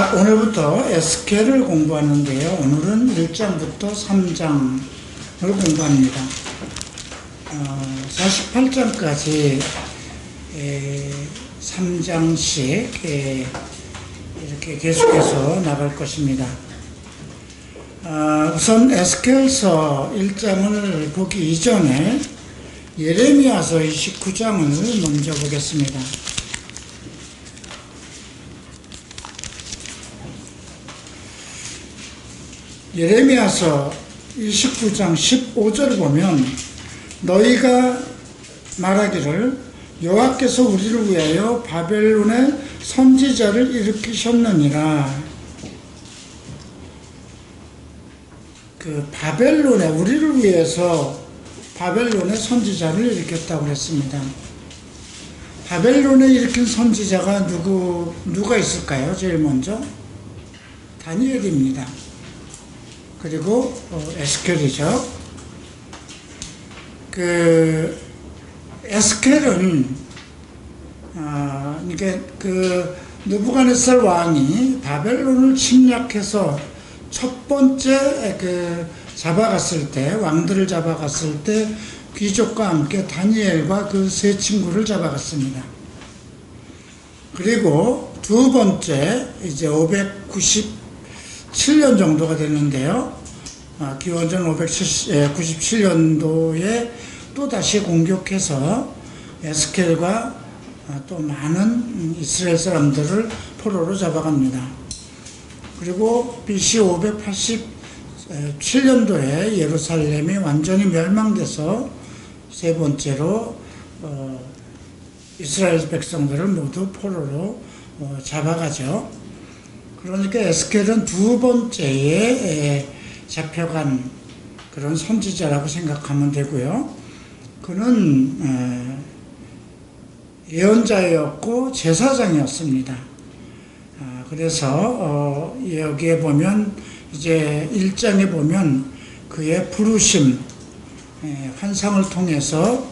자, 오늘부터 에스겔을 공부하는데요. 오늘은 1장부터 3장을 공부합니다. 48장까지 3장씩 이렇게 계속해서 나갈 것입니다. 우선 에스겔서 1장을 보기 이전에 예레미야서 29장을 먼저 보겠습니다. 예레미야서 29장 15절 보면 너희가 말하기를 여호와께서 우리를 위하여 바벨론의 선지자를 일으키셨느니라. 그 바벨론에 우리를 위해서 바벨론의 선지자를 일으켰다고 했습니다. 바벨론에 일으킨 선지자가 누가 있을까요? 제일 먼저 다니엘입니다. 그리고 에스겔이죠. 그 에스겔은 이게 그 느부갓네살 왕이 바벨론을 침략해서 첫 번째 그 잡아갔을 때, 왕들을 잡아갔을 때 귀족과 함께 다니엘과 그 세 친구를 잡아갔습니다. 그리고 두 번째 이제 597년 정도가 되는데요. 기원전 597년도에 또 다시 공격해서 에스겔과 또 많은 이스라엘 사람들을 포로로 잡아갑니다. 그리고 BC 587년도에 예루살렘이 완전히 멸망돼서 세 번째로 이스라엘 백성들을 모두 포로로 잡아가죠. 그러니까 에스겔은 두 번째에 잡혀간 그런 선지자라고 생각하면 되고요. 그는 예언자였고 제사장이었습니다. 그래서 여기에 보면 이제 1장에 보면 그의 부르심, 환상을 통해서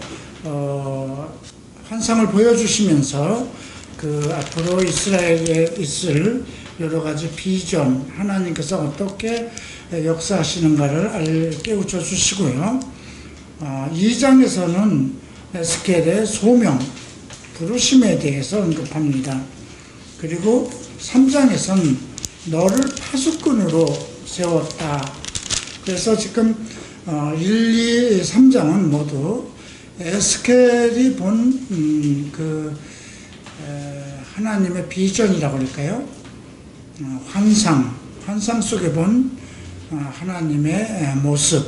환상을 보여주시면서 그 앞으로 이스라엘에 있을 여러 가지 비전, 하나님께서 어떻게 역사하시는가를 깨우쳐 주시고요. 2장에서는 에스겔의 소명, 부르심에 대해서 언급합니다. 그리고 3장에서는 너를 파수꾼으로 세웠다. 그래서 지금 1, 2, 3장은 모두 에스겔이 본 하나님의 비전이라고 할까요? 환상 속에 본 하나님의 모습,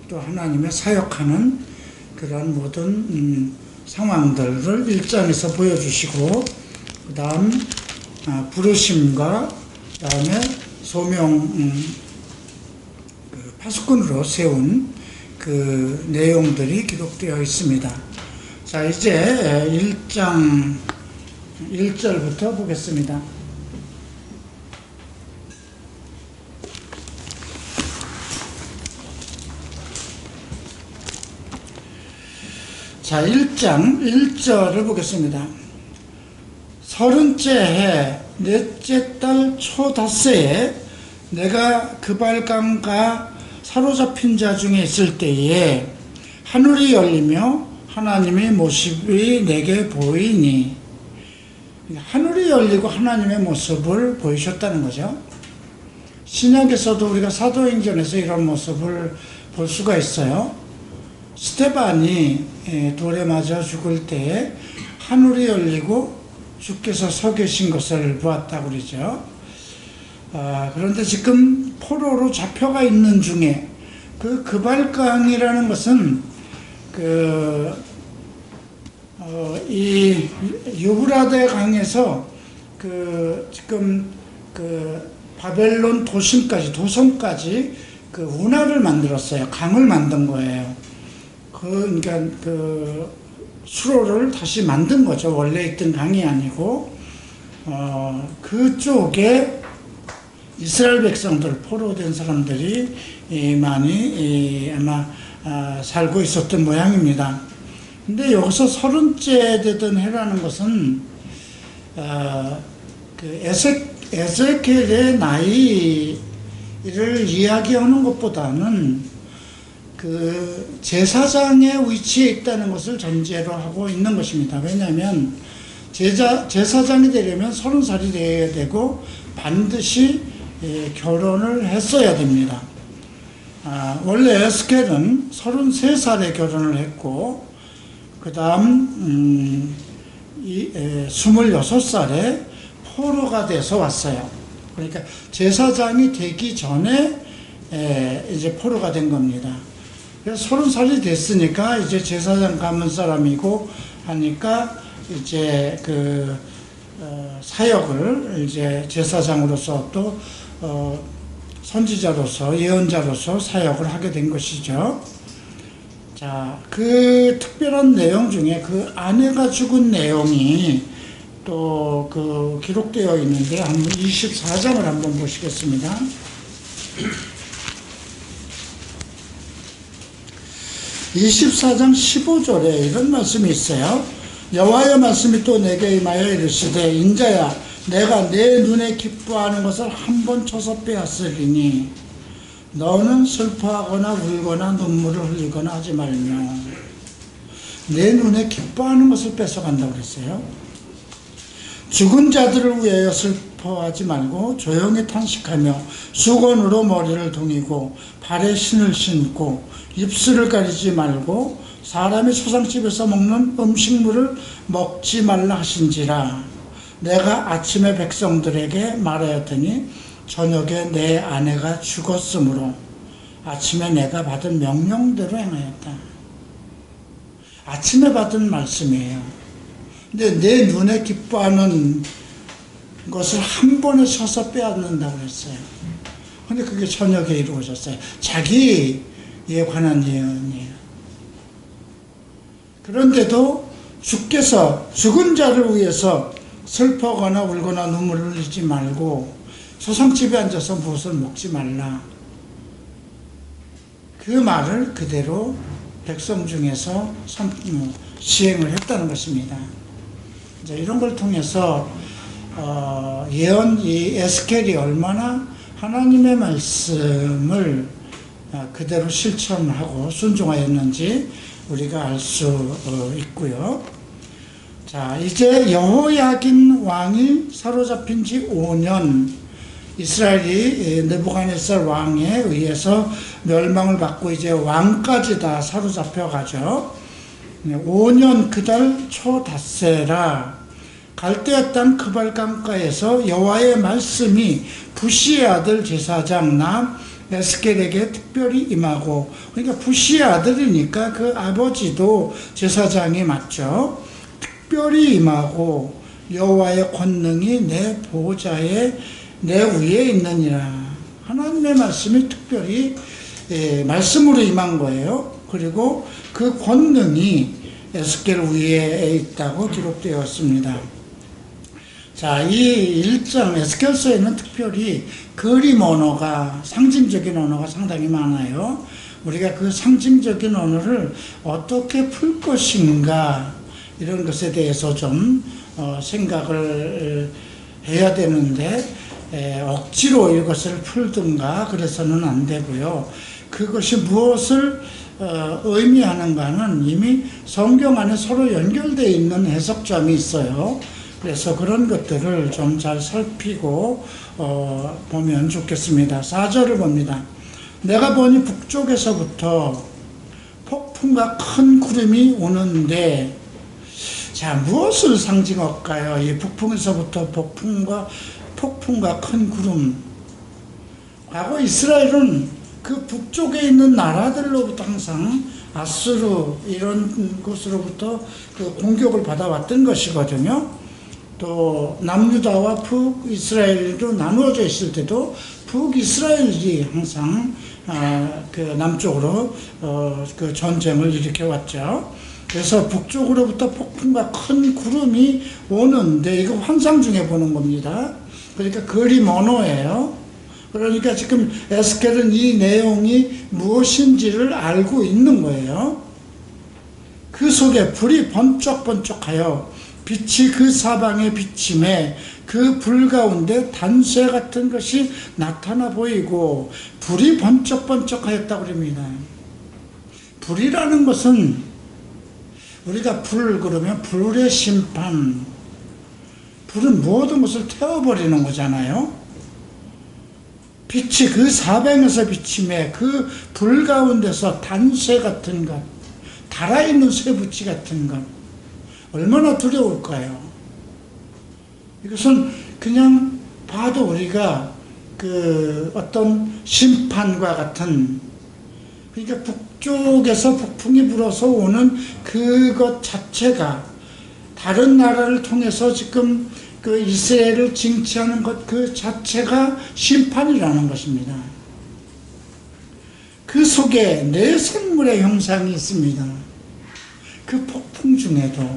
또 하나님의 사역하는 그런 모든 상황들을 1장에서 보여주시고, 그 다음 부르심과 그 다음에 소명, 파수꾼으로 세운 그 내용들이 기록되어 있습니다. 자, 이제 1장 1절부터 보겠습니다. 자, 1장 1절을 보겠습니다. 30째 해 넷째 달 초닷새에 내가 그발강가 사로잡힌 자 중에 있을 때에 하늘이 열리며 하나님의 모습이 내게 보이니, 하늘이 열리고 하나님의 모습을 보이셨다는 거죠. 신약에서도 우리가 사도행전에서 이런 모습을 볼 수가 있어요. 스데반이 돌에 맞아 죽을 때에 하늘이 열리고 주께서 서 계신 것을 보았다고 그러죠. 그런데 지금 포로로 잡혀가 있는 중에 그발강이라는 것은 이 유브라데 강에서 지금 바벨론 도성까지 운하를 만들었어요. 강을 만든 거예요. 그러니까 수로를 다시 만든 거죠. 원래 있던 강이 아니고, 그쪽에 이스라엘 백성들, 포로된 사람들이 많이 아마 살고 있었던 모양입니다. 근데 여기서 30째 되던 해라는 것은 그 에스겔의 나이를 이야기하는 것보다는 그 제사장의 위치에 있다는 것을 전제로 하고 있는 것입니다. 왜냐하면 제사장이 되려면 30살이 되어야 되고 반드시 결혼을 했어야 됩니다. 원래 에스겔은 33살에 결혼을 했고 그 다음 26살에 포로가 돼서 왔어요. 그러니까 제사장이 되기 전에 이제 포로가 된 겁니다. 그래서 30살이 됐으니까 이제 제사장 가문 사람이고 하니까 이제 그 사역을 이제 제사장으로서 또 선지자로서 예언자로서 사역을 하게 된 것이죠. 자, 그 특별한 내용 중에 그 아내가 죽은 내용이 또 그 기록되어 있는데 한번 24장을 한번 보시겠습니다. 24장 15절에 이런 말씀이 있어요. 여호와의 말씀이 또 내게 임하여 이르시되 인자야 내가 내 눈에 기뻐하는 것을 한 번 쳐서 빼앗으리니 너는 슬퍼하거나 울거나 눈물을 흘리거나 하지 말며. 내 눈에 기뻐하는 것을 뺏어간다고 그랬어요. 죽은 자들을 위하여 슬퍼하지 말고 조용히 탄식하며 수건으로 머리를 동이고 발에 신을 신고 입술을 가리지 말고 사람이 초상집에서 먹는 음식물을 먹지 말라 하신지라. 내가 아침에 백성들에게 말하였더니 저녁에 내 아내가 죽었으므로 아침에 내가 받은 명령대로 행하였다. 아침에 받은 말씀이에요. 근데 내 눈에 기뻐하는 것을 한 번에 쳐서 빼앗는다고 했어요. 근데 그게 저녁에 이루어졌어요. 자기에 관한 예언이에요. 그런데도 주께서 죽은 자를 위해서 슬퍼거나 울거나 눈물을 흘리지 말고 소상집에 앉아서 무엇을 먹지 말라. 그 말을 그대로 백성 중에서 시행을 했다는 것입니다. 이제 이런 걸 통해서 예언 이 에스겔이 얼마나 하나님의 말씀을 그대로 실천하고 순종하였는지 우리가 알 수 있고요. 자, 이제 여호야긴 왕이 사로잡힌 지 5년, 이스라엘이 느부갓네살 왕에 의해서 멸망을 받고 이제 왕까지 다 사로잡혀 가죠. 5년 그달 초닷새라 갈대아 땅 크발 강가에서 여호와의 말씀이 부시의 아들 제사장 나 에스겔에게 특별히 임하고, 그러니까 부시의 아들이니까 그 아버지도 제사장이 맞죠. 특별히 임하고 여호와의 권능이 내 보좌에 내 위에 있느니라. 하나님의 말씀이 특별히 말씀으로 임한 거예요. 그리고 그 권능이 에스겔 위에 있다고 기록되었습니다. 자, 이 1장 에스겔서에는 특별히 그림 언어가, 상징적인 언어가 상당히 많아요. 우리가 그 상징적인 언어를 어떻게 풀 것인가, 이런 것에 대해서 좀 생각을 해야 되는데, 억지로 이것을 풀든가 그래서는 안 되고요. 그것이 무엇을 의미하는가는 이미 성경 안에 서로 연결되어 있는 해석점이 있어요. 그래서 그런 것들을 좀 잘 살피고 보면 좋겠습니다. 4절을 봅니다. 내가 보니 북쪽에서부터 폭풍과 큰 구름이 오는데, 자, 무엇을 상징할까요? 이 북풍에서부터 폭풍과 큰 구름. 과거 이스라엘은 그 북쪽에 있는 나라들로부터 항상 아수르 이런 곳으로부터 그 공격을 받아왔던 것이거든요. 또 남유다와 북이스라엘도 나누어져 있을 때도 북이스라엘이 항상 그 남쪽으로 그 전쟁을 일으켜 왔죠. 그래서 북쪽으로부터 폭풍과 큰 구름이 오는데, 이거 환상 중에 보는 겁니다. 그러니까 그림 언어예요. 그러니까 지금 에스겔은 이 내용이 무엇인지를 알고 있는 거예요. 그 속에 불이 번쩍번쩍하여 빛이 그 사방에 비침에 그 불 가운데 단쇠 같은 것이 나타나 보이고 불이 번쩍번쩍하였다고 그럽니다. 불이라는 것은 우리가 불 그러면 불의 심판, 불은 모든 것을 태워버리는 거잖아요. 빛이 그 사방에서 비침에 그 불 가운데서 단쇠 같은 것, 달아있는 쇠붙이 같은 것, 얼마나 두려울까요? 이것은 그냥 봐도 우리가 그 어떤 심판과 같은, 그러니까 북쪽에서 북풍이 불어서 오는 그것 자체가 다른 나라를 통해서 지금 그 이스라엘을 징치하는 것 그 자체가 심판이라는 것입니다. 그 속에 내 생물의 형상이 있습니다. 그 폭풍 중에도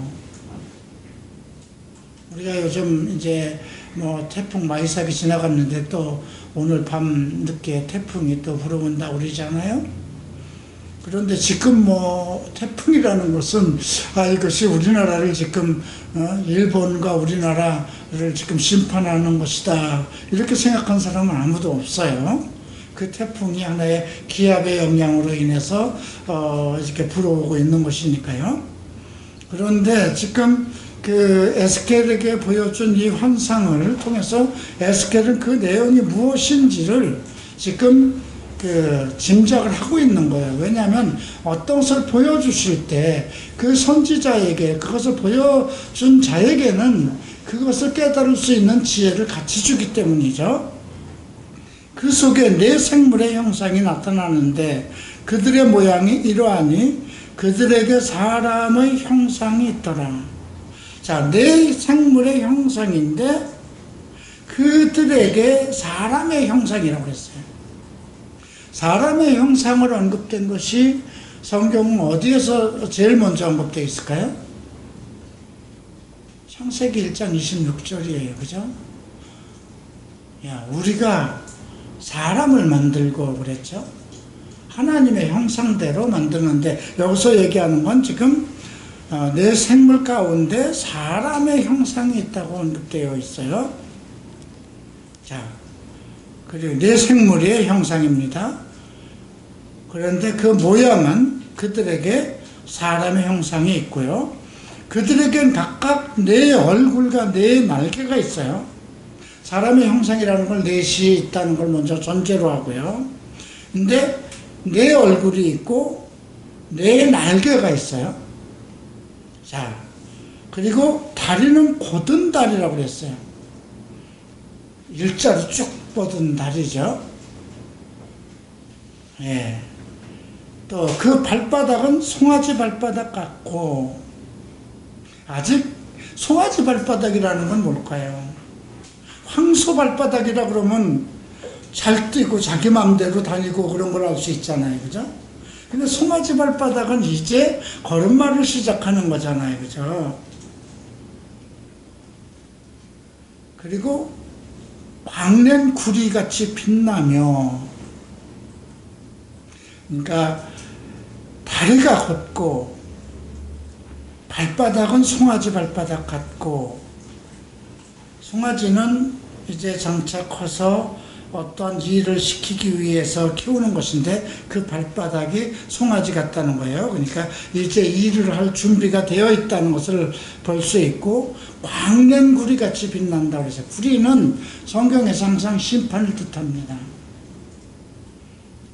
우리가 요즘 이제 뭐 태풍 마이삭이 지나갔는데 또 오늘 밤 늦게 태풍이 또 불어온다 그러잖아요. 그런데 지금 뭐 태풍이라는 것은 이것이 우리나라를 지금 일본과 우리나라를 지금 심판하는 것이다 이렇게 생각한 사람은 아무도 없어요. 그 태풍이 하나의 기압의 영향으로 인해서 이렇게 불어오고 있는 것이니까요. 그런데 지금 그 에스겔에게 보여준 이 환상을 통해서 에스겔은 그 내용이 무엇인지를 지금 그 짐작을 하고 있는 거예요. 왜냐하면 어떤 것을 보여주실 때 그 선지자에게 그것을 보여준 자에게는 그것을 깨달을 수 있는 지혜를 같이 주기 때문이죠. 그 속에 네 생물의 형상이 나타나는데 그들의 모양이 이러하니 그들에게 사람의 형상이 있더라. 자, 네 생물의 형상인데 그들에게 사람의 형상이라고 그랬어요. 사람의 형상을 언급된 것이 성경은 어디에서 제일 먼저 언급되어 있을까요? 창세기 1장 26절이에요. 그죠? 우리가 사람을 만들고 그랬죠? 하나님의 형상대로 만드는데 여기서 얘기하는 건 지금 내 생물 가운데 사람의 형상이 있다고 언급되어 있어요. 자, 그리고 내 생물의 형상입니다. 그런데 그 모양은 그들에게 사람의 형상이 있고요. 그들에겐 각각 네 얼굴과 네 날개가 있어요. 사람의 형상이라는 걸 넷이 있다는 걸 먼저 전제로 하고요. 근데 네 얼굴이 있고 네 날개가 있어요. 자, 그리고 다리는 곧은 다리라고 그랬어요. 일자로 쭉 뻗은 다리죠. 예. 또 그 발바닥은 송아지 발바닥 같고, 아직 송아지 발바닥이라는 건 뭘까요? 황소 발바닥이라 그러면 잘 뛰고 자기 마음대로 다니고 그런 걸 알 수 있잖아요. 그죠? 근데 송아지 발바닥은 이제 걸음마를 시작하는 거잖아요. 그죠? 그리고 광낸 구리같이 빛나며, 그러니까 다리가 곧고 발바닥은 송아지 발바닥 같고, 송아지는 이제 장차 커서 어떤 일을 시키기 위해서 키우는 것인데 그 발바닥이 송아지 같다는 거예요. 그러니까 이제 일을 할 준비가 되어 있다는 것을 볼 수 있고, 광낸 구리같이 빛난다고 해서, 구리는 성경에서 항상 심판을 뜻합니다.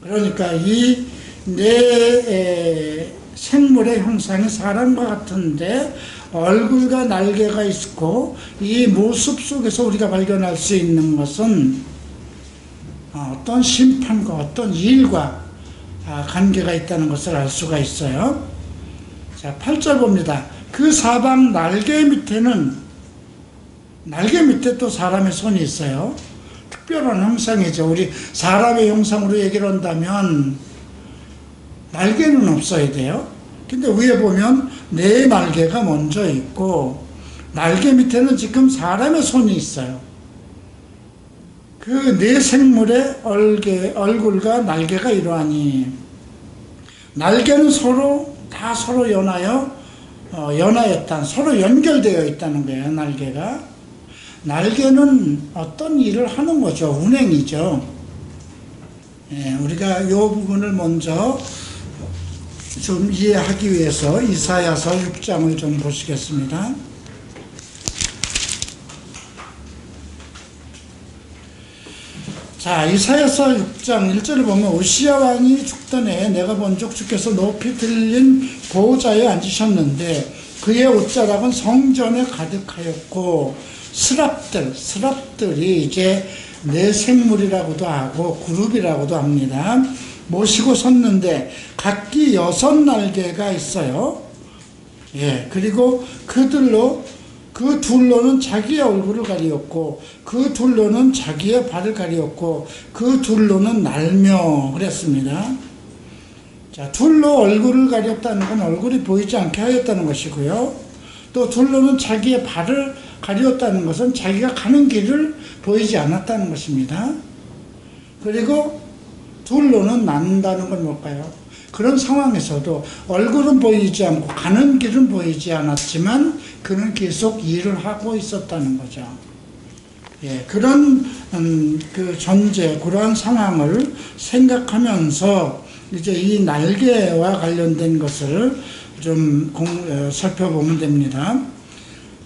그러니까 이 네 생물의 형상이 사람과 같은데 얼굴과 날개가 있고, 이 모습 속에서 우리가 발견할 수 있는 것은 어떤 심판과 어떤 일과 관계가 있다는 것을 알 수가 있어요. 자, 8절 봅니다. 그 사방 날개 밑에는, 날개 밑에 또 사람의 손이 있어요. 특별한 형상이죠. 우리 사람의 형상으로 얘기를 한다면 날개는 없어야 돼요. 근데 위에 보면 네 날개가 먼저 있고, 날개 밑에는 지금 사람의 손이 있어요. 그 네 생물의 얼굴과 날개가 이러하니, 날개는 서로 연하였다. 서로 연결되어 있다는 거예요. 날개가. 날개는 어떤 일을 하는 거죠. 운행이죠. 예, 우리가 이 부분을 먼저 좀 이해하기 위해서 이사야서 6장을 좀 보시겠습니다. 자, 이사야서 6장 1절을 보면 오시야 왕이 죽던 해에 내가 본즉 주께서 높이 들린 보호자에 앉으셨는데 그의 옷자락은 성전에 가득하였고 스랍들이 이제 내생물이라고도 하고 그룹이라고도 합니다. 모시고 섰는데 각기 6날개가 있어요. 예, 그리고 그 둘로는 자기의 얼굴을 가리었고 그 둘로는 자기의 발을 가리었고 그 둘로는 날며 그랬습니다. 자, 둘로 얼굴을 가렸다는 건 얼굴이 보이지 않게 하였다는 것이고요. 또 둘로는 자기의 발을 가리었다는 것은 자기가 가는 길을 보이지 않았다는 것입니다. 그리고 둘로는 난다는 건 뭘까요? 그런 상황에서도 얼굴은 보이지 않고 가는 길은 보이지 않았지만 그는 계속 일을 하고 있었다는 거죠. 예, 그런 그 전제, 그러한 상황을 생각하면서 이제 이 날개와 관련된 것을 좀 살펴보면 됩니다.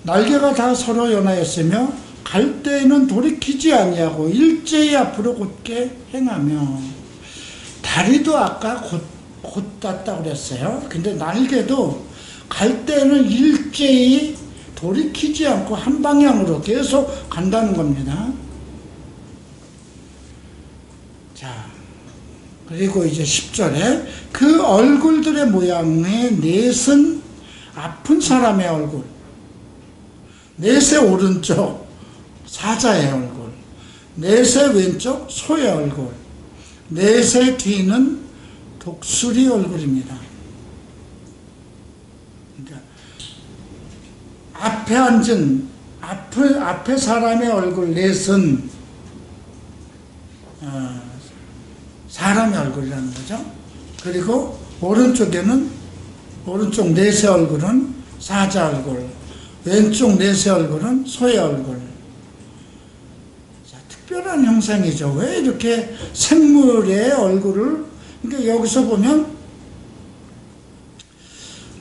날개가 다 서로 연하였으며 갈 때에는 돌이키지 아니하고 일제히 앞으로 곧게 행하며 다리도 아까 곧닿다 그랬어요. 근데 날개도 갈 때는 일제히 돌이키지 않고 한 방향으로 계속 간다는 겁니다. 자, 그리고 이제 10절에 그 얼굴들의 모양의 넷은 아픈 사람의 얼굴, 넷의 오른쪽 사자의 얼굴, 넷의 왼쪽 소의 얼굴, 넷의 뒤는 독수리 얼굴입니다. 그러니까 앞에 앉은 앞에 사람의 얼굴 넷은 사람의 얼굴이라는 거죠. 그리고 오른쪽 넷의 얼굴은 사자 얼굴, 왼쪽 넷의 얼굴은 소의 얼굴. 자, 특별한 형상이죠. 왜 이렇게 생물의 얼굴을, 그러니까 여기서 보면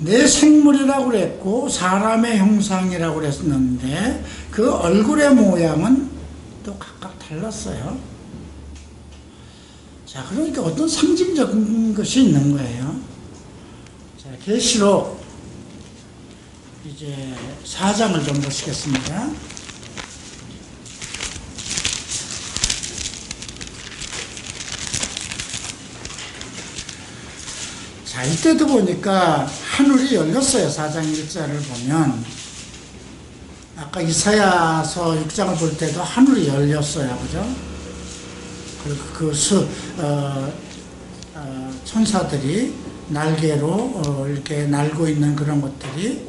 내 생물이라고 그랬고 사람의 형상이라고 그랬는데 그 얼굴의 모양은 또 각각 달랐어요. 자, 그러니까 어떤 상징적인 것이 있는 거예요. 자, 계시록 이제 4장을 좀 보시겠습니다. 자, 이때도 보니까 하늘이 열렸어요. 4장 1절을 보면. 아까 이사야서 6장을 볼 때도 하늘이 열렸어요. 그죠? 그리고 천사들이 날개로 이렇게 날고 있는 그런 것들이.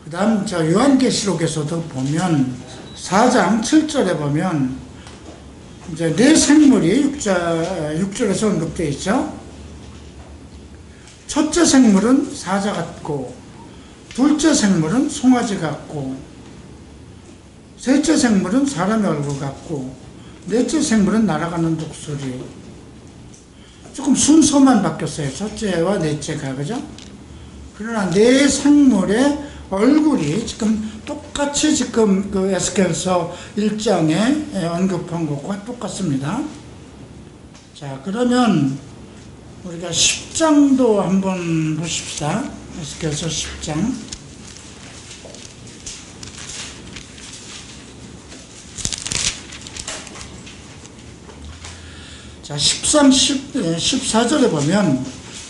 그 다음 요한계시록에서도 보면 4장 7절에 보면 이제 네 생물이 6절에서 언급되어 있죠. 첫째 생물은 사자 같고, 둘째 생물은 송아지 같고, 셋째 생물은 사람의 얼굴 같고, 넷째 생물은 날아가는 독수리. 조금 순서만 바뀌었어요. 첫째와 넷째가, 그죠? 그러나 네 생물의 얼굴이 지금 똑같이 지금 그 에스겔서 1장에 언급한 것과 똑같습니다. 자, 그러면 우리가 10장도 한번 보십시다. 에스겔서 10장. 자, 14절에 보면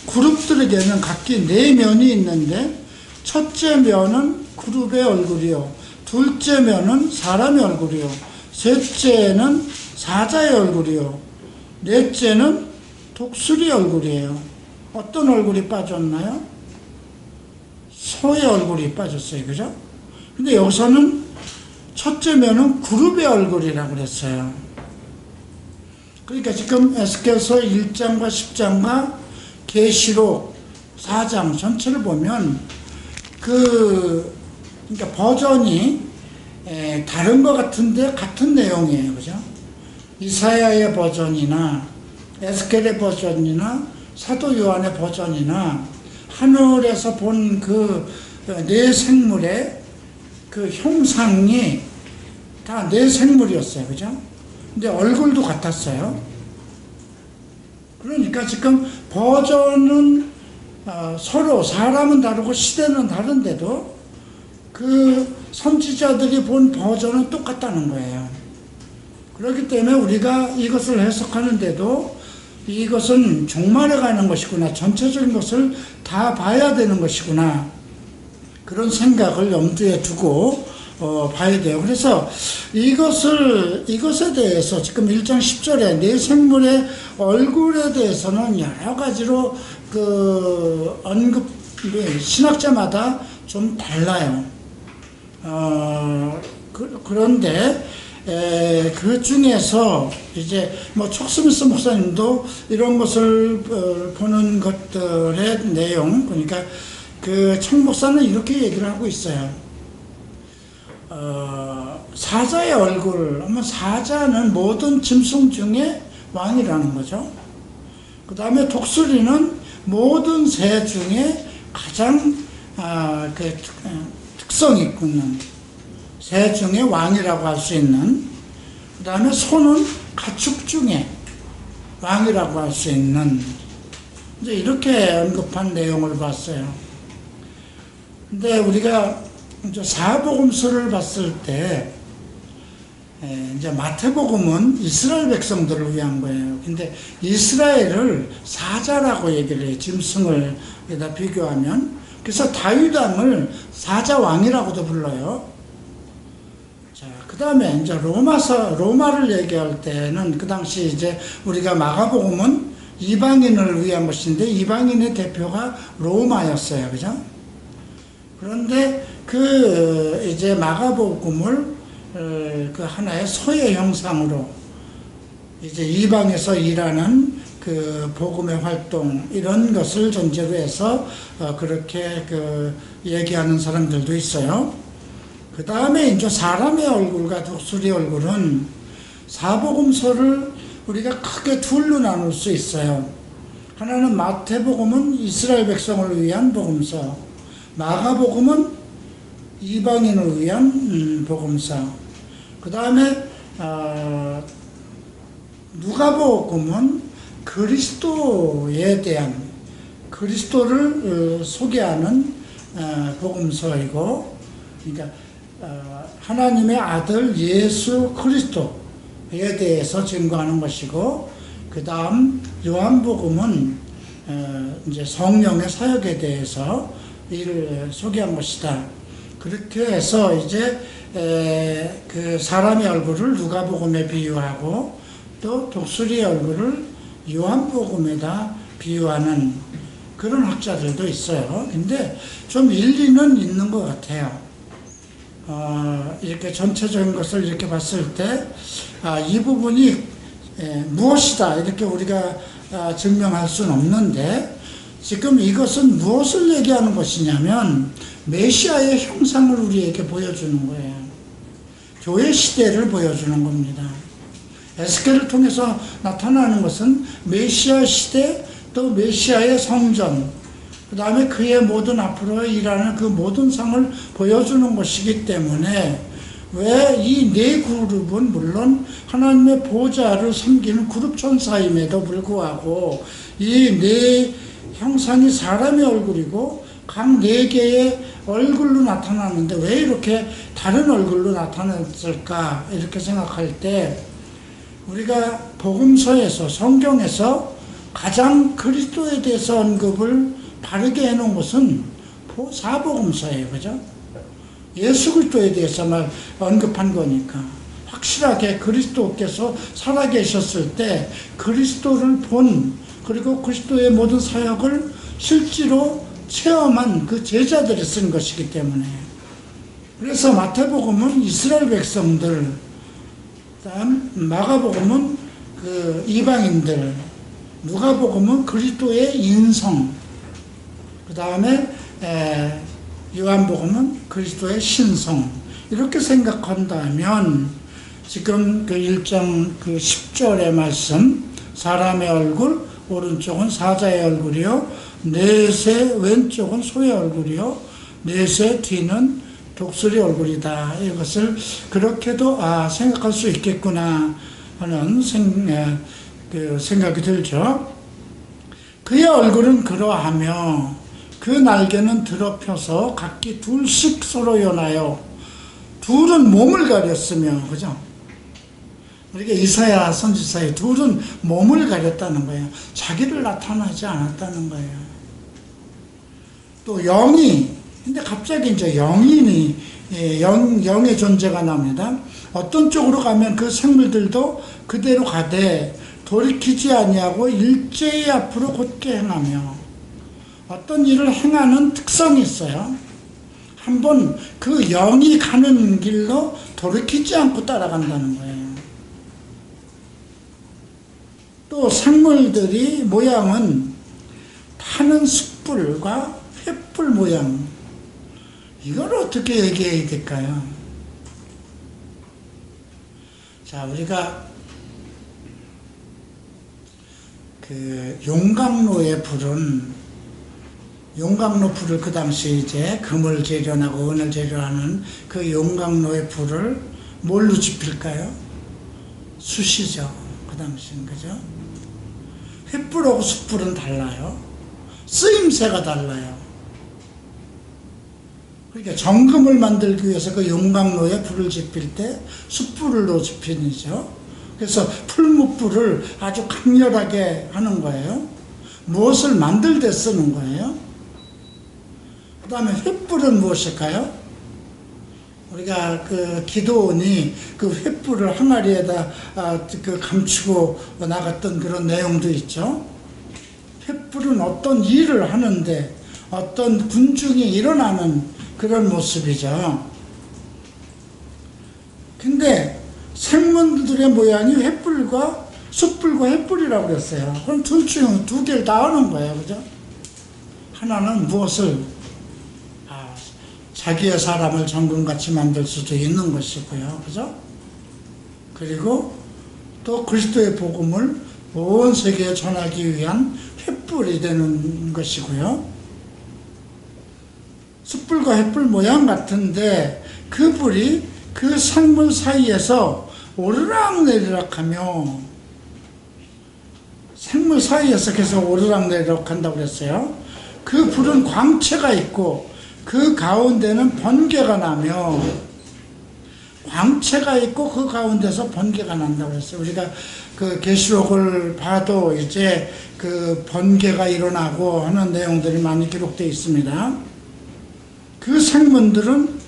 그룹들에게는 각기 네 면이 있는데 첫째 면은 그룹의 얼굴이요, 둘째 면은 사람의 얼굴이요, 셋째는 사자의 얼굴이요, 넷째는 독수리 얼굴이에요. 어떤 얼굴이 빠졌나요? 소의 얼굴이 빠졌어요. 그죠? 근데 여기서는 첫째 면은 그룹의 얼굴이라고 그랬어요. 그러니까 지금 에스겔서 1장과 10장과 계시록 4장 전체를 보면 그러니까 버전이 다른 것 같은데 같은 내용이에요. 그죠? 이사야의 버전이나 에스겔의 버전이나 사도 요한의 버전이나 하늘에서 본 그 네 생물의 그 형상이 다 네 생물이었어요. 그죠? 근데 얼굴도 같았어요. 그러니까 지금 버전은 서로 사람은 다르고 시대는 다른데도 그 선지자들이 본 버전은 똑같다는 거예요. 그렇기 때문에 우리가 이것을 해석하는데도 이것은 종말에 가는 것이구나, 전체적인 것을 다 봐야 되는 것이구나, 그런 생각을 염두에 두고 봐야 돼요. 그래서 이것에 대해서 지금 1장 10절에 네 생물의 얼굴에 대해서는 여러 가지로 그 언급이 신학자마다 좀 달라요. 그런데 그 중에서 이제 뭐 촉스미스 목사님도 이런 것을 보는 것들의 내용, 그러니까 그 청 목사는 이렇게 얘기를 하고 있어요. 사자의 얼굴, 사자는 모든 짐승 중에 왕이라는 거죠. 그 다음에 독수리는 모든 새 중에 가장 특성이 있는 새 중에 왕이라고 할 수 있는, 그 다음에 소는 가축 중에 왕이라고 할 수 있는, 이제 이렇게 언급한 내용을 봤어요. 근데 우리가 이제 사복음서를 봤을 때, 이제 마태복음은 이스라엘 백성들을 위한 거예요. 근데 이스라엘을 사자라고 얘기를 해요. 짐승을 여기다 비교하면. 그래서 다윗왕을 사자왕이라고도 불러요. 자, 그 다음에 이제 로마를 얘기할 때는 그 당시 이제 우리가 마가복음은 이방인을 위한 것인데 이방인의 대표가 로마였어요. 그죠? 그런데 이제 마가복음을 그 하나의 소의 형상으로 이제 이방에서 일하는 그 복음의 활동, 이런 것을 전제로 해서 그렇게 얘기하는 사람들도 있어요. 그 다음에 이제 사람의 얼굴과 독수리 얼굴은 사복음서를 우리가 크게 둘로 나눌 수 있어요. 하나는 마태복음은 이스라엘 백성을 위한 복음서, 마가복음은 이방인을 위한 복음서, 그 다음에 누가복음은 그리스도에 대한, 그리스도를 소개하는 복음서이고, 그러니까 하나님의 아들 예수 그리스도에 대해서 증거하는 것이고, 그 다음 요한복음은 이제 성령의 사역에 대해서 이를 소개한 것이다. 그렇게 해서 이제 그 사람의 얼굴을 누가복음에 비유하고 또 독수리의 얼굴을 요한복음에다 비유하는 그런 학자들도 있어요. 근데 좀 일리는 있는 것 같아요. 이렇게 전체적인 것을 이렇게 봤을 때, 이 부분이 무엇이다 이렇게 우리가 증명할 수는 없는데, 지금 이것은 무엇을 얘기하는 것이냐면 메시아의 형상을 우리에게 보여주는 거예요. 교회 시대를 보여주는 겁니다. 에스겔을 통해서 나타나는 것은 메시아 시대, 또 메시아의 성전, 그 다음에 그의 모든 앞으로 일하는 그 모든 상을 보여주는 것이기 때문에, 왜 이 네 그룹은 물론 하나님의 보좌를 섬기는 그룹 천사임에도 불구하고 이 네 형상이 사람의 얼굴이고 각 네 개의 얼굴로 나타나는데 왜 이렇게 다른 얼굴로 나타났을까, 이렇게 생각할 때 우리가 복음서에서, 성경에서 가장 그리스도에 대해서 언급을 바르게 해놓은 것은 사복음서예요. 그죠? 예수 그리스도에 대해서만 언급한 거니까. 확실하게 그리스도께서 살아계셨을 때 그리스도를 본, 그리고 그리스도의 모든 사역을 실제로 체험한 그 제자들이 쓴 것이기 때문에. 그래서 마태복음은 이스라엘 백성들, 다음 마가복음은 그 이방인들, 누가복음은 그리스도의 인성, 그 다음에 요한복음은 그리스도의 신성, 이렇게 생각한다면 지금 그 1장 그 10절의 말씀, 사람의 얼굴, 오른쪽은 사자의 얼굴이요, 넷의 왼쪽은 소의 얼굴이요, 넷의 뒤는 독수리 얼굴이다. 이것을 그렇게도 생각할 수 있겠구나 하는 생각이 들죠. 그의 얼굴은 그러하며 그 날개는 드러펴서 각기 둘씩 서로 연하여 둘은 몸을 가렸으며, 그죠? 우리가 이사야 선지자의 둘은 몸을 가렸다는 거예요. 자기를 나타나지 않았다는 거예요. 또 영이, 근데 갑자기 이제 영인이, 영의 존재가 나옵니다. 어떤 쪽으로 가면 그 생물들도 그대로 가되 돌이키지 아니하고 일제히 앞으로 곧게 행하며, 어떤 일을 행하는 특성이 있어요. 한번 그 영이 가는 길로 돌이키지 않고 따라간다는 거예요. 또 생물들이 모양은 타는 숯불과 횃불 모양, 이걸 어떻게 얘기해야 될까요? 자, 우리가 그 용광로의 불은, 용광로 불을 그 당시 이제 금을 재련하고 은을 재련하는 그 용광로의 불을 뭘로 지필까요? 숯이죠. 그 당시는, 그죠? 횃불하고 숯불은 달라요. 쓰임새가 달라요. 그러니까 정금을 만들기 위해서 그 용광로에 불을 지필 때 숯불로 지피죠. 그래서 풀무불을 아주 강렬하게 하는 거예요. 무엇을 만들 때 쓰는 거예요. 그 다음에 횃불은 무엇일까요? 우리가 그 기도원이 그 횃불을 항아리에다 그 감추고 나갔던 그런 내용도 있죠. 횃불은 어떤 일을 하는데 어떤 군중이 일어나는 그런 모습이죠. 근데 생물들의 모양이 횃불과 숯불과 횃불이라고 그랬어요. 그럼 둘 중 두 개를 다 하는 거예요. 그죠? 하나는 무엇을 자기의 사람을 정금같이 만들 수도 있는 것이고요. 그죠? 그리고 또 그리스도의 복음을 온 세계에 전하기 위한 횃불이 되는 것이고요. 숯불과 횃불 모양 같은데 그 불이 그 생물 사이에서 오르락내리락 하며, 생물 사이에서 계속 오르락내리락 한다고 그랬어요. 그 불은 광채가 있고 그 가운데는 번개가 나며, 광채가 있고 그 가운데서 번개가 난다고 했어요. 우리가 그 계시록을 봐도 이제 그 번개가 일어나고 하는 내용들이 많이 기록되어 있습니다. 그 생물들은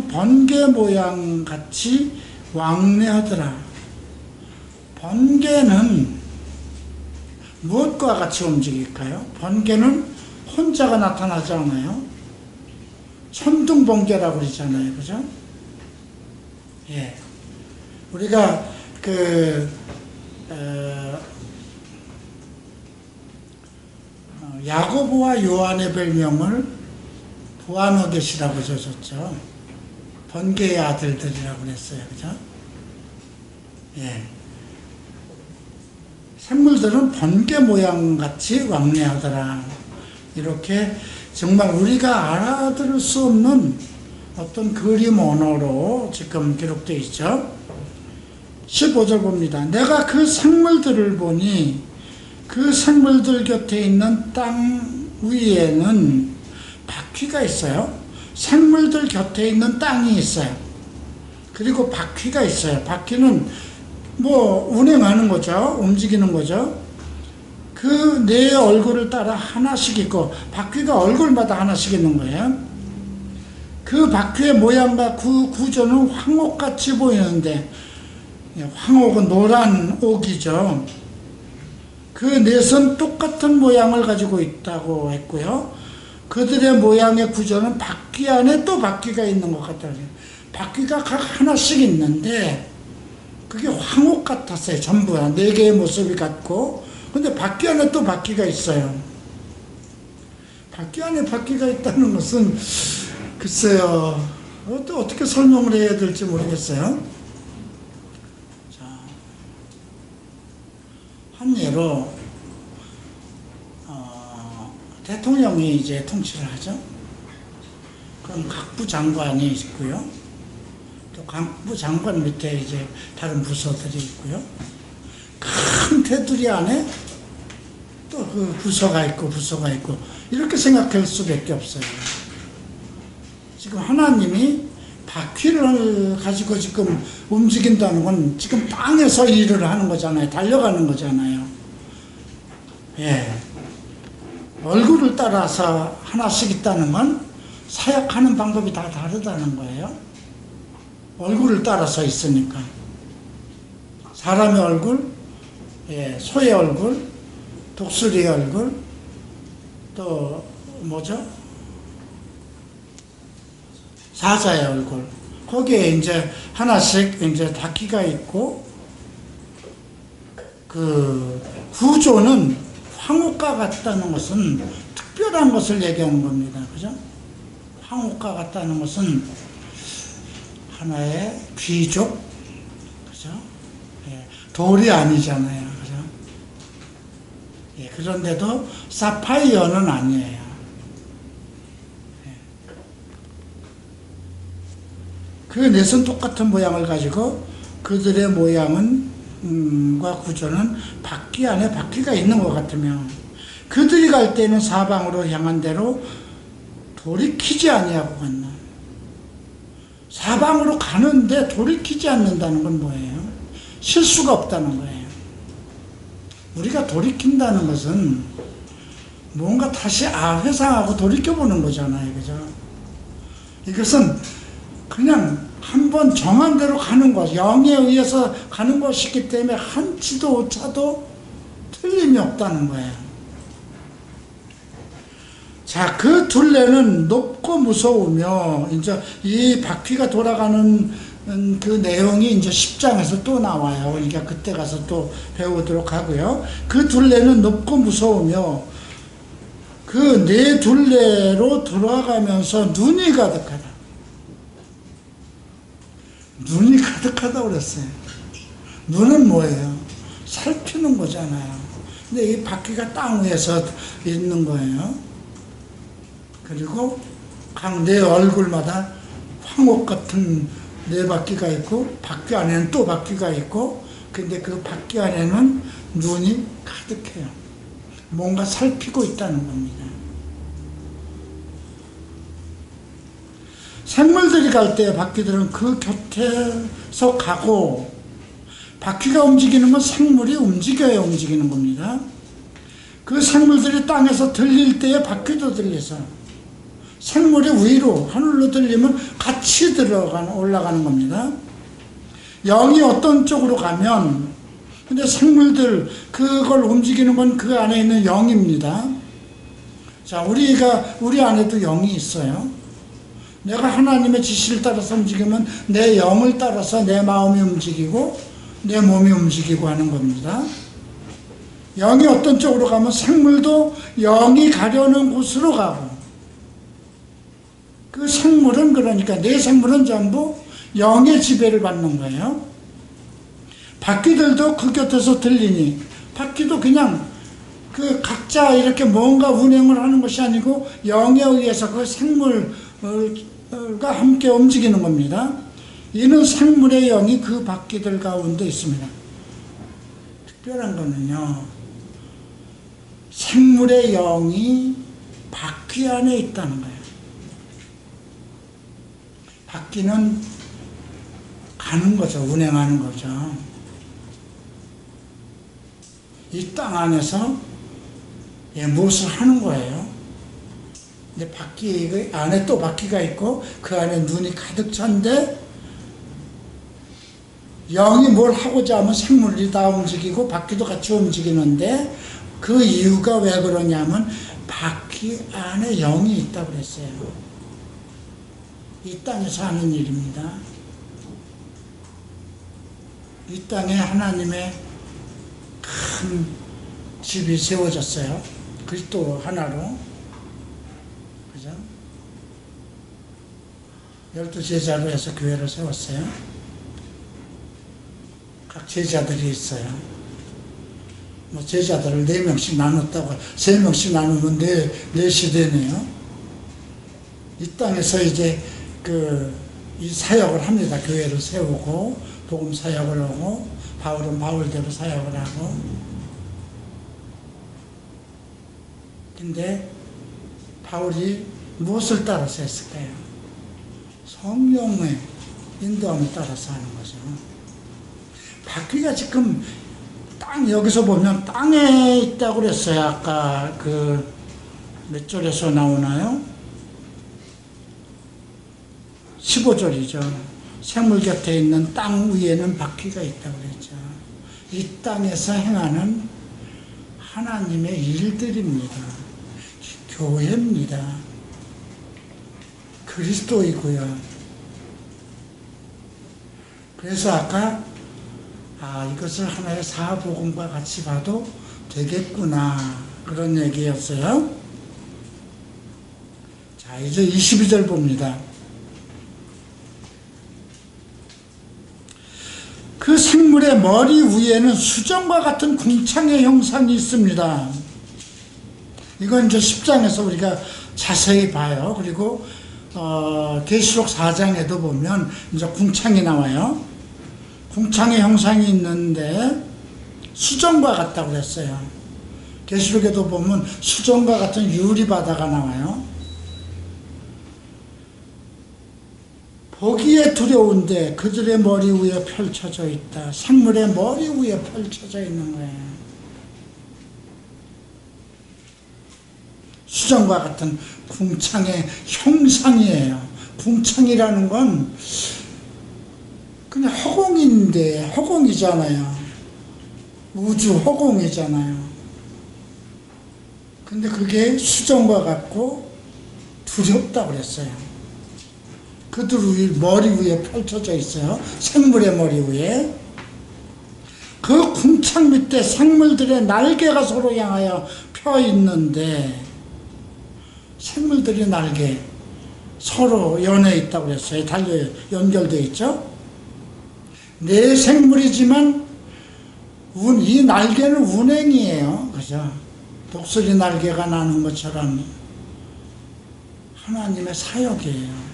번개 모양 같이 왕래하더라. 번개는 무엇과 같이 움직일까요? 번개는 혼자가 나타나지 않아요. 천둥번개라고 그러잖아요. 그죠? 예. 우리가 야고보와 요한의 별명을 보아너겟이라고 줬죠. 번개의 아들들이라고 그랬어요. 그죠? 예. 생물들은 번개 모양 같이 왕래하더라. 이렇게 정말 우리가 알아들을 수 없는 어떤 그림 언어로 지금 기록되어 있죠. 15절 봅니다. 내가 그 생물들을 보니 그 생물들 곁에 있는 땅 위에는 바퀴가 있어요. 생물들 곁에 있는 땅이 있어요. 그리고 바퀴가 있어요. 바퀴는 뭐 운행하는 거죠. 움직이는 거죠. 그 내 얼굴을 따라 하나씩 있고, 바퀴가 얼굴마다 하나씩 있는 거예요. 그 바퀴의 모양과 그 구조는 황옥같이 보이는데, 황옥은 노란 옥이죠. 그 넷은 똑같은 모양을 가지고 있다고 했고요. 그들의 모양의 구조는 바퀴 안에 또 바퀴가 있는 것 같아요. 바퀴가 각 하나씩 있는데 그게 황옥 같았어요. 전부 다 4개의 모습이 같고, 근데 바퀴 안에 또 바퀴가 있어요. 바퀴 안에 바퀴가 있다는 것은 글쎄요, 어떻게 설명을 해야 될지 모르겠어요. 자, 한 예로 대통령이 이제 통치를 하죠. 그럼 각부 장관이 있고요. 또 각부 장관 밑에 이제 다른 부서들이 있고요. 큰 테두리 안에 또 그 부서가 있고 이렇게 생각할 수밖에 없어요. 지금 하나님이 바퀴를 가지고 지금 움직인다는 건 지금 땅에서 일을 하는 거잖아요. 달려가는 거잖아요. 예. 얼굴을 따라서 하나씩 있다는 건 사역하는 방법이 다 다르다는 거예요. 얼굴을 따라서 있으니까. 사람의 얼굴, 예, 소의 얼굴, 독수리의 얼굴, 또 뭐죠? 사자의 얼굴. 거기에 이제 하나씩 이제 바퀴가 있고, 그 구조는 황후과 같다는 것은 특별한 것을 얘기하는 겁니다. 그죠? 황후과 같다는 것은 하나의 귀족, 그죠? 예, 돌이 아니잖아요. 그죠? 예, 그런데도 사파이어는 아니에요. 예. 그 넷은 똑같은 모양을 가지고 그들의 모양은 과 구조는 바퀴 안에 바퀴가 있는 것 같으며 그들이 갈 때는 사방으로 향한 대로 돌이키지 아니하고 갔나. 사방으로 가는데 돌이키지 않는다는 건 뭐예요? 실수가 없다는 거예요. 우리가 돌이킨다는 것은 뭔가 다시 회상하고 돌이켜보는 거잖아요. 그죠? 이것은 그냥 한번 정한 대로 가는 것, 영에 의해서 가는 것이기 때문에 한치도 오차도 틀림이 없다는 거예요. 자, 그 둘레는 높고 무서우며, 이제 이 바퀴가 돌아가는 그 내용이 이제 10장에서 또 나와요. 그러니까 그때 가서 또 배우도록 하고요. 그 둘레는 높고 무서우며, 그 네 둘레로 돌아가면서 눈이 가득하다. 눈이 가득하다고 그랬어요. 눈은 뭐예요? 살피는 거잖아요. 근데 이 바퀴가 땅 위에서 있는 거예요. 그리고 각 네 얼굴마다 황옥 같은 네 바퀴가 있고, 바퀴 안에는 또 바퀴가 있고, 근데 그 바퀴 안에는 눈이 가득해요. 뭔가 살피고 있다는 겁니다. 생물들이 갈 때 바퀴들은 그 곁에서 가고, 바퀴가 움직이는 건 생물이 움직여야 움직이는 겁니다. 그 생물들이 땅에서 들릴 때에 바퀴도 들려서 생물이 위로 하늘로 들리면 같이 올라가는 겁니다. 영이 어떤 쪽으로 가면, 근데 생물들 그걸 움직이는 건 그 안에 있는 영입니다. 자, 우리 안에도 영이 있어요. 내가 하나님의 지시를 따라서 움직이면 내 영을 따라서 내 마음이 움직이고 내 몸이 움직이고 하는 겁니다. 영이 어떤 쪽으로 가면 생물도 영이 가려는 곳으로 가고, 그 생물은, 그러니까 내 생물은 전부 영의 지배를 받는 거예요. 바퀴들도 그 곁에서 들리니, 바퀴도 그냥 그 각자 이렇게 뭔가 운행을 하는 것이 아니고 영에 의해서 그 생물과 함께 움직이는 겁니다. 이는 생물의 영이 그 바퀴들 가운데 있습니다. 특별한 거는요, 생물의 영이 바퀴 안에 있다는 거예요. 바퀴는 가는 거죠. 운행하는 거죠. 이 땅 안에서 무엇을 하는 거예요. 근데 바퀴 안에 또 바퀴가 있고 그 안에 눈이 가득 찬데, 영이 뭘 하고자 하면 생물이 다 움직이고 바퀴도 같이 움직이는데, 그 이유가 왜 그러냐면 바퀴 안에 영이 있다고 그랬어요. 이 땅에서 하는 일입니다. 이 땅에 하나님의 큰 집이 세워졌어요. 그리스도 하나로. 그죠? 12 제자로 해서 교회를 세웠어요. 각 제자들이 있어요. 뭐 제자들을 4명씩 나눴다고 3명씩 나누면 4시대네요. 이 땅에서 이제 이 사역을 합니다. 교회를 세우고 복음 사역을 하고 바울은 바울대로 사역을 하고. 근데 바울이 무엇을 따라서 했을까요? 성령의 인도함을 따라서 하는 거죠. 바퀴가 지금 여기서 보면 땅에 있다고 그랬어요. 아까 몇 절에서 나오나요? 15절이죠. 생물 곁에 있는 땅 위에는 바퀴가 있다고 그랬죠. 이 땅에서 행하는 하나님의 일들입니다. 교회입니다. 그리스도이고요. 그래서 아까 이것을 하나의 사복음과 같이 봐도 되겠구나 그런 얘기였어요. 자, 이제 22절 봅니다. 그 생물의 머리 위에는 수정과 같은 궁창의 형상이 있습니다. 이건 이제 10장에서 우리가 자세히 봐요. 그리고 계시록 4장에도 보면 이제 궁창이 나와요. 궁창의 형상이 있는데 수정과 같다고 그랬어요. 계시록에도 보면 수정과 같은 유리바다가 나와요. 보기에 두려운데 그들의 머리 위에 펼쳐져 있다. 생물의 머리 위에 펼쳐져 있는 거예요. 수정과 같은 궁창의 형상이에요. 궁창이라는 건 그냥 허공인데, 허공이잖아요. 우주 허공이잖아요. 근데 그게 수정과 같고 두렵다고 그랬어요. 그들 머리 위에 펼쳐져 있어요. 생물의 머리 위에. 그 궁창 밑에 생물들의 날개가 서로 향하여 펴 있는데, 생물들의 날개 서로 연해 있다고 그랬어요. 연결되어 있죠. 네 생물이지만 이 날개는 운행이에요. 그죠? 독수리 날개가 나는 것처럼 하나님의 사역이에요.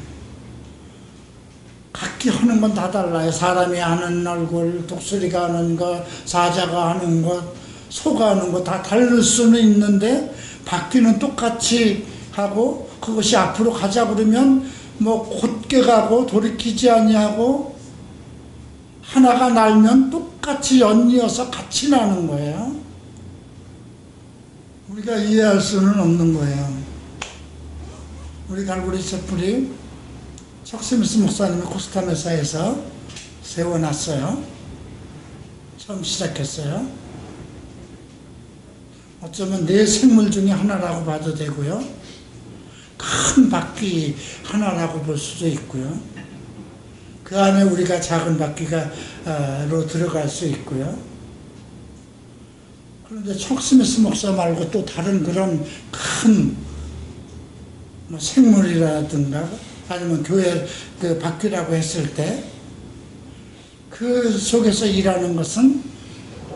각기 하는 건 다 달라요. 사람이 하는 얼굴, 독수리가 하는 것, 사자가 하는 것, 소가 하는 것 다 다를 수는 있는데 바퀴는 똑같이 하고 그것이 앞으로 가자 그러면 뭐 곧게 가고 돌이키지 아니하고 하나가 날면 똑같이 연이어서 같이 나는 거예요. 우리가 이해할 수는 없는 거예요. 우리 갈고리 촛불이 척스미스 목사님이 코스타메사에서 세워놨어요. 처음 시작했어요. 어쩌면 네 생물 중에 하나라고 봐도 되고요. 큰 바퀴 하나라고 볼 수도 있고요. 그 안에 우리가 작은 바퀴로 들어갈 수 있고요. 그런데 척스미스 목사 말고 또 다른 그런 큰 생물이라든가 아니면 교회 그 바퀴라고 했을 때 그 속에서 일하는 것은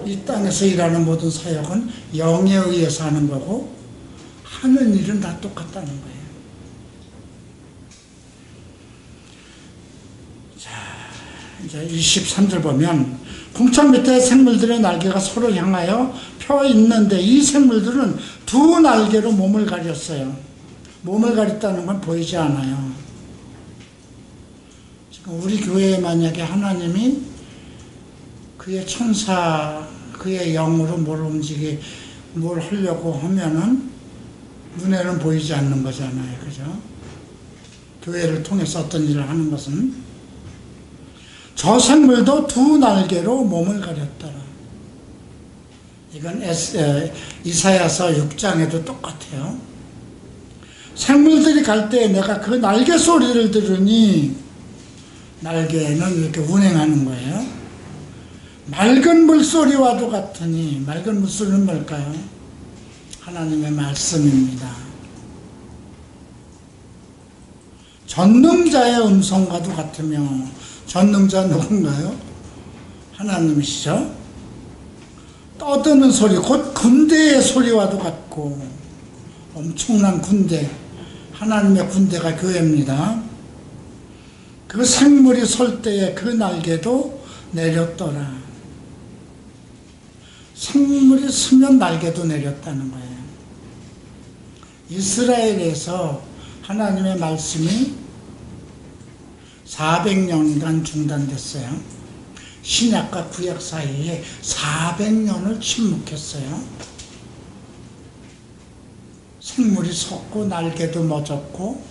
이 땅에서 일하는 모든 사역은 영에 의해서 하는 거고 하는 일은 다 똑같다는 거예요. 자, 이제 23절 보면 궁창 밑에 생물들의 날개가 서로 향하여 펴 있는데 이 생물들은 두 날개로 몸을 가렸어요. 몸을 가렸다는 건 보이지 않아요. 지금 우리 교회에 만약에 하나님이 그의 천사, 그의 영으로 뭘 하려고 하면은 눈에는 보이지 않는 거잖아요. 그죠? 교회를 통해서 어떤 일을 하는 것은 저 생물도 두 날개로 몸을 가렸더라. 이건 이사야서 6장에도 똑같아요. 생물들이 갈 때 내가 그 날개 소리를 들으니 날개는 이렇게 운행하는 거예요. 맑은 물소리와도 같으니 맑은 물소리는 뭘까요? 하나님의 말씀입니다. 전능자의 음성과도 같으며, 전능자 누군가요? 하나님이시죠. 떠드는 소리, 곧 군대의 소리와도 같고, 엄청난 군대, 하나님의 군대가 교회입니다. 그 생물이 설 때에 그 날개도 내렸더라. 생물이 서면 날개도 내렸다는 거예요. 이스라엘에서 하나님의 말씀이 400년간 중단됐어요. 신약과 구약 사이에 400년을 침묵했어요. 생물이 섰고 날개도 멎었고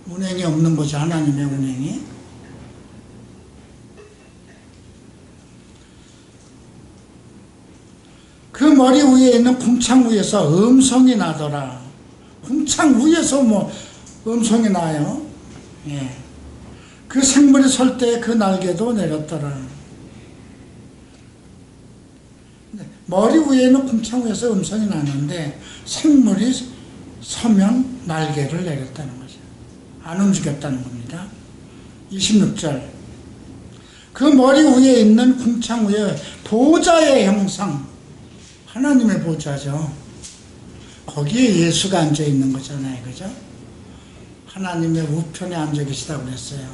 운행이 없는 거죠. 하나님의 운행이. 그 머리 위에 있는 궁창 위에서 음성이 나더라. 궁창 위에서 뭐 음성이 나요. 예. 그 생물이 설 때 그 날개도 내렸더라. 머리 위에는 궁창 위에서 음성이 나는데 생물이 서면 날개를 내렸다는 거죠. 안 움직였다는 겁니다. 26절. 그 머리 위에 있는 궁창 위에 보좌의 형상, 하나님의 보좌죠. 거기에 예수가 앉아 있는 거잖아요. 그죠? 하나님의 우편에 앉아 계시다고 그랬어요.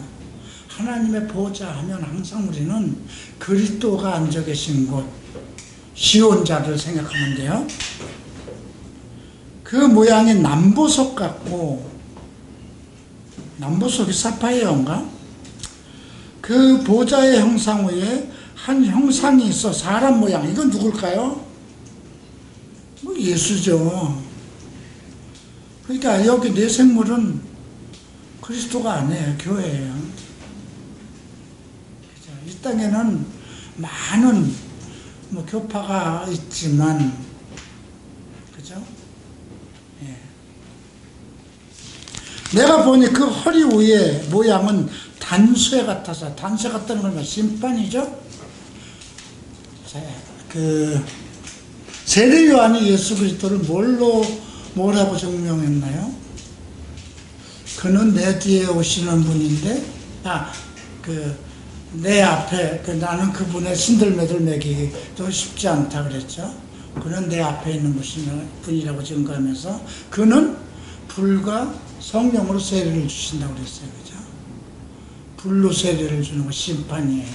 하나님의 보좌 하면 항상 우리는 그리스도가 앉아 계신 곳, 시온자를 생각하면 돼요. 그 모양이 남보석 같고, 남보석이 사파이어인가? 그 보좌의 형상 위에 한 형상이 있어. 사람 모양. 이건 누굴까요? 뭐 예수죠. 그러니까 여기 내 생물은 그리스도가 아니에요. 교회예요. 이 땅에는 많은 뭐 교파가 있지만, 그죠? 예. 내가 보니 그 허리 위에 모양은 단쇠 같아서, 단쇠 같다는 건 심판이죠? 자, 세례 요한이 예수 그리스도를 뭐라고 증명했나요? 그는 내 뒤에 오시는 분인데, 내 앞에, 나는 그분의 신들매들 매기기도 쉽지 않다 그랬죠. 그는 내 앞에 있는 분이라고 증거하면서, 그는 불과 성령으로 세례를 주신다고 그랬어요. 그죠? 불로 세례를 주는 거 심판이에요.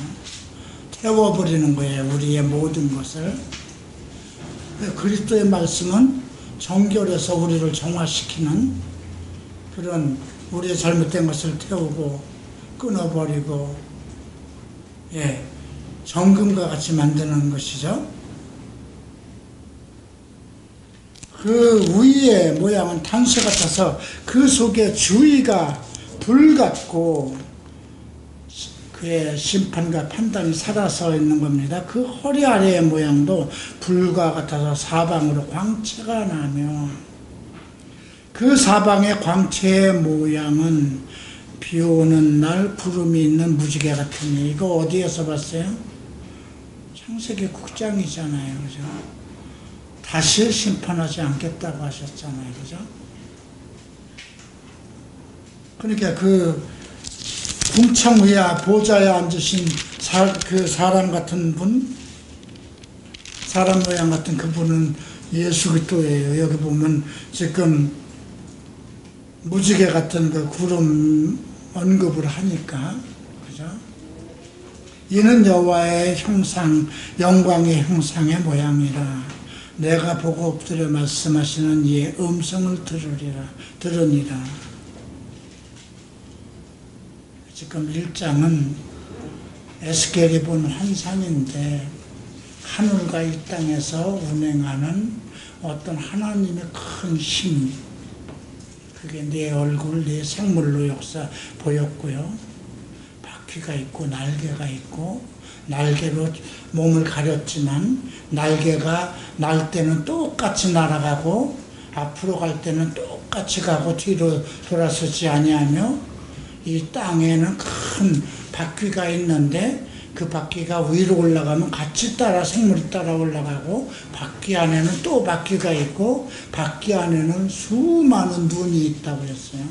태워버리는 거예요. 우리의 모든 것을. 그리스도의 말씀은 정결해서 우리를 정화시키는 그런 우리의 잘못된 것을 태우고 끊어버리고, 예, 정금과 같이 만드는 것이죠. 그 위의 모양은 단쇠 같아서 그 속에 주의가 불 같고 그의 심판과 판단이 살아서 있는 겁니다. 그 허리 아래의 모양도 불과 같아서 사방으로 광채가 나며, 그 사방의 광채의 모양은 비 오는 날 구름이 있는 무지개 같으니. 이거 어디에서 봤어요? 창세기 9장이잖아요. 그죠? 다시 심판하지 않겠다고 하셨잖아요. 그죠? 그러니까 그 궁창 위에 보좌에 앉으신 그 사람 같은 분, 사람 모양 같은 그분은 예수 그리스도예요. 여기 보면 지금 무지개 같은 그 구름 언급을 하니까, 그죠? 이는 여호와의 형상, 영광의 형상의 모양이라. 내가 보고 엎드려 말씀하시는 이의 음성을 들으니라. 지금 1장은 에스겔이 본 환상인데, 하늘과 이 땅에서 운행하는 어떤 하나님의 큰 힘, 그게 내 얼굴, 내 생물로 역사 보였고요. 바퀴가 있고 날개가 있고, 날개로 몸을 가렸지만 날개가 날 때는 똑같이 날아가고 앞으로 갈 때는 똑같이 가고 뒤로 돌아서지 아니하며, 이 땅에는 큰 바퀴가 있는데 그 바퀴가 위로 올라가면 같이 생물이 따라 올라가고, 바퀴 안에는 또 바퀴가 있고 바퀴 안에는 수많은 눈이 있다고 했어요.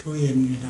교회입니다.